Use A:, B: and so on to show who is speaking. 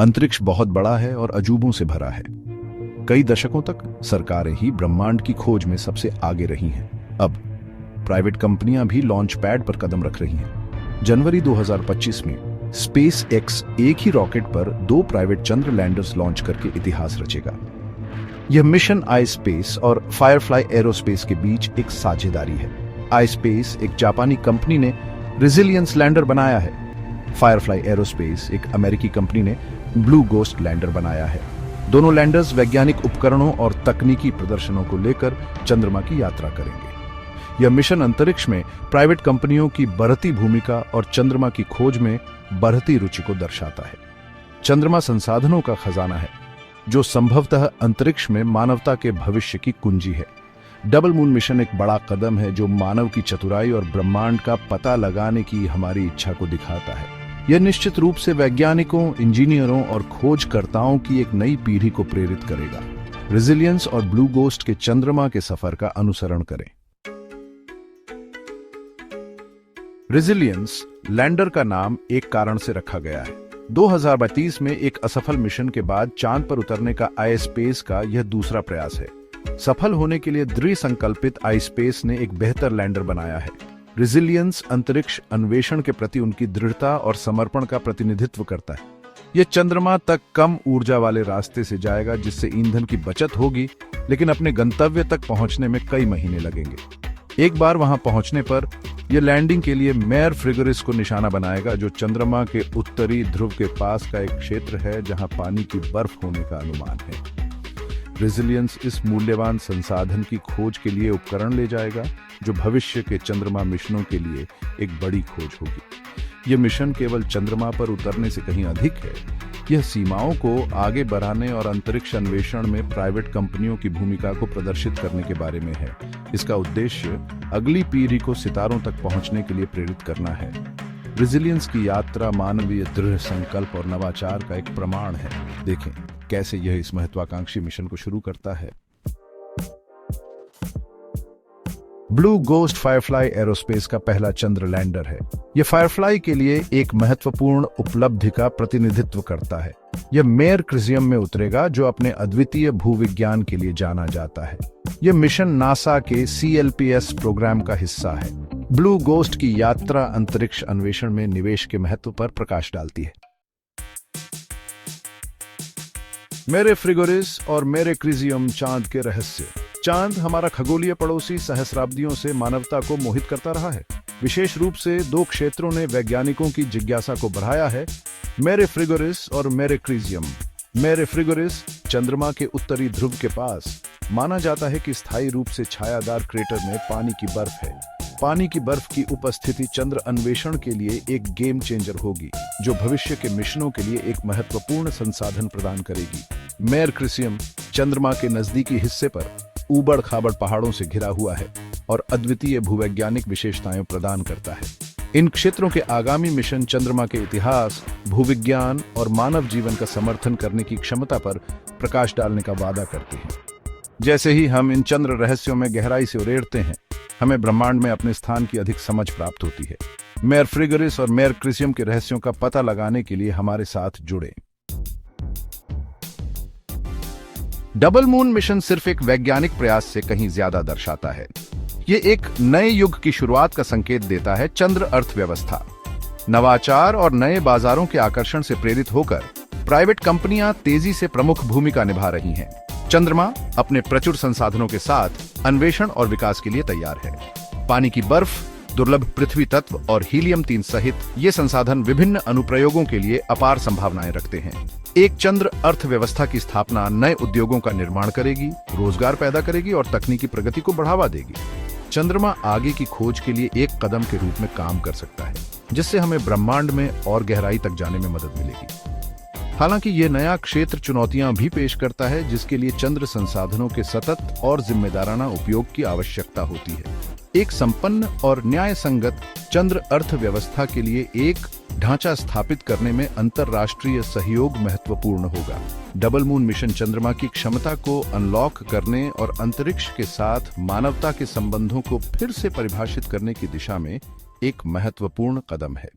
A: अंतरिक्ष बहुत बड़ा है और अजूबों से भरा है। कई दशकों तक सरकारें ही ब्रह्मांड की खोज में सबसे आगे रही हैं। अब प्राइवेट कंपनियां भी लॉन्च पैड पर कदम रख रही हैं। जनवरी 2025 में स्पेस एक्स एक ही रॉकेट पर 2 प्राइवेट चंद्र लैंडर्स लॉन्च करके इतिहास रचेगा। यह मिशन आई स्पेस और फायरफ्लाई एरोस्पेस के बीच एक साझेदारी है। आई स्पेस एक जापानी कंपनी ने रेजिलियंस लैंडर बनाया है। फायरफ्लाई एरोस्पेस एक अमेरिकी कंपनी ने ब्लू गोस्ट लैंडर बनाया है। दोनों लैंडर्स वैज्ञानिक उपकरणों और तकनीकी प्रदर्शनों को लेकर चंद्रमा की यात्रा करेंगे। यह मिशन अंतरिक्ष में प्राइवेट कंपनियों की बढ़ती भूमिका और चंद्रमा की खोज में बढ़ती रुचि को दर्शाता है। चंद्रमा संसाधनों का खजाना है जो संभवतः अंतरिक्ष में मानवता के भविष्य की कुंजी है। डबल मून मिशन एक बड़ा कदम है जो मानव की चतुराई और ब्रह्मांड का पता लगाने की हमारी इच्छा को दिखाता है। यह निश्चित रूप से वैज्ञानिकों, इंजीनियरों और खोजकर्ताओं की एक नई पीढ़ी को प्रेरित करेगा। रेजिलियंस और ब्लू गोस्ट के चंद्रमा के सफर का अनुसरण करें। रेजिलियंस लैंडर का नाम एक कारण से रखा गया है। 2032 में एक असफल मिशन के बाद चांद पर उतरने का आई स्पेस का यह दूसरा प्रयास है। सफल होने के लिए दृढ़ संकल्पित आई स्पेस ने एक बेहतर लैंडर बनाया है। रेजिलियंस अंतरिक्ष अन्वेषण के प्रति उनकी दृढ़ता और समर्पण का प्रतिनिधित्व करता है। यह चंद्रमा तक कम ऊर्जा वाले रास्ते से जाएगा जिससे ईंधन की बचत होगी, लेकिन अपने गंतव्य तक पहुंचने में कई महीने लगेंगे। एक बार वहां पहुंचने पर यह लैंडिंग के लिए मेयर फ्रिगोरिस को निशाना बनाएगा, जो चंद्रमा के उत्तरी ध्रुव के पास का एक क्षेत्र है जहां पानी की बर्फ होने का अनुमान है। रेजिलियंस इस मूल्यवान संसाधन की खोज के लिए उपकरण ले जाएगा जो भविष्य के चंद्रमा मिशनों के लिए एक बड़ी खोज होगी। यह मिशन केवल चंद्रमा पर उतरने से कहीं अधिक है। यह सीमाओं को आगे बढ़ाने और अंतरिक्ष अन्वेषण में प्राइवेट कंपनियों की भूमिका को प्रदर्शित करने के बारे में है। इसका उद्देश्य अगली पीढ़ी को सितारों तक पहुंचने के लिए प्रेरित करना है। रेजिलियंस की यात्रा मानवीय दृढ़ संकल्प और नवाचार का एक प्रमाण है। देखें कैसे यह इस महत्वाकांक्षी मिशन को शुरू करता है। ब्लू गोस्ट फायरफ्लाई एरोस्पेस का पहला चंद्र लैंडर है। यह फायरफ्लाई के लिए एक महत्वपूर्ण उपलब्धि का प्रतिनिधित्व करता है। यह मेयर क्रिजियम में उतरेगा जो अपने अद्वितीय भूविज्ञान के लिए जाना जाता है। यह मिशन नासा के CLPS प्रोग्राम का हिस्सा है। ब्लू गोस्ट की यात्रा अंतरिक्ष अन्वेषण में निवेश के महत्व पर प्रकाश डालती है। मेरे फ्रिगोरिस और मेरे क्रिजियम चांद के रहस्य। चांद हमारा खगोलीय पड़ोसी सहस्राब्दियों से मानवता को मोहित करता रहा है। विशेष रूप से 2 क्षेत्रों ने वैज्ञानिकों की जिज्ञासा को बढ़ाया है, मेरे फ्रिगोरिस और मेरे क्रिजियम। मेरे फ्रिगोरिस चंद्रमा के उत्तरी ध्रुव के पास माना जाता है कि स्थायी रूप से छायादार क्रेटर में पानी की बर्फ है। पानी की बर्फ की उपस्थिति चंद्र अन्वेषण के लिए एक गेम चेंजर होगी जो भविष्य के मिशनों के लिए एक महत्वपूर्ण संसाधन प्रदान करेगी। मेयर क्रिजियम चंद्रमा के नजदीकी हिस्से पर ऊबड़ खाबड़ पहाड़ों से घिरा हुआ है और अद्वितीय भूवैज्ञानिक विशेषताएं प्रदान करता है। इन क्षेत्रों के आगामी मिशन चंद्रमा के इतिहास, भूविज्ञान और मानव जीवन का समर्थन करने की क्षमता पर प्रकाश डालने का वादा करते हैं। जैसे ही हम इन चंद्र रहस्यों में गहराई से उरेड़ते हैं, हमें ब्रह्मांड में अपने स्थान की अधिक समझ प्राप्त होती है। मेयर फ्रिगोरिस और मेयर क्रिजियम के रहस्यों का पता लगाने के लिए हमारे साथ जुड़े। डबल मून मिशन सिर्फ एक वैज्ञानिक प्रयास से कहीं ज्यादा दर्शाता है। ये एक नए युग की शुरुआत का संकेत देता है। चंद्र अर्थव्यवस्था, नवाचार और नए बाजारों के आकर्षण से प्रेरित होकर प्राइवेट कंपनियां तेजी से प्रमुख भूमिका निभा रही हैं। चंद्रमा अपने प्रचुर संसाधनों के साथ अन्वेषण और विकास के लिए तैयार है। पानी की बर्फ, दुर्लभ पृथ्वी तत्व और हीलियम-3 सहित ये संसाधन विभिन्न अनुप्रयोगों के लिए अपार संभावनाएं रखते हैं। एक चंद्र अर्थव्यवस्था की स्थापना नए उद्योगों का निर्माण करेगी, रोजगार पैदा करेगी और तकनीकी प्रगति को बढ़ावा देगी। चंद्रमा आगे की खोज के लिए एक कदम के रूप में काम कर सकता है, जिससे हमें ब्रह्मांड में और गहराई तक जाने में मदद मिलेगी। हालांकि यह नया क्षेत्र चुनौतियां भी पेश करता है, जिसके लिए चंद्र संसाधनों के सतत और जिम्मेदाराना उपयोग की आवश्यकता होती है। एक संपन्न और न्याय संगत चंद्र अर्थव्यवस्था के लिए एक ढांचा स्थापित करने में अंतरराष्ट्रीय सहयोग महत्वपूर्ण होगा। डबल मून मिशन चंद्रमा की क्षमता को अनलॉक करने और अंतरिक्ष के साथ मानवता के संबंधों को फिर से परिभाषित करने की दिशा में एक महत्वपूर्ण कदम है।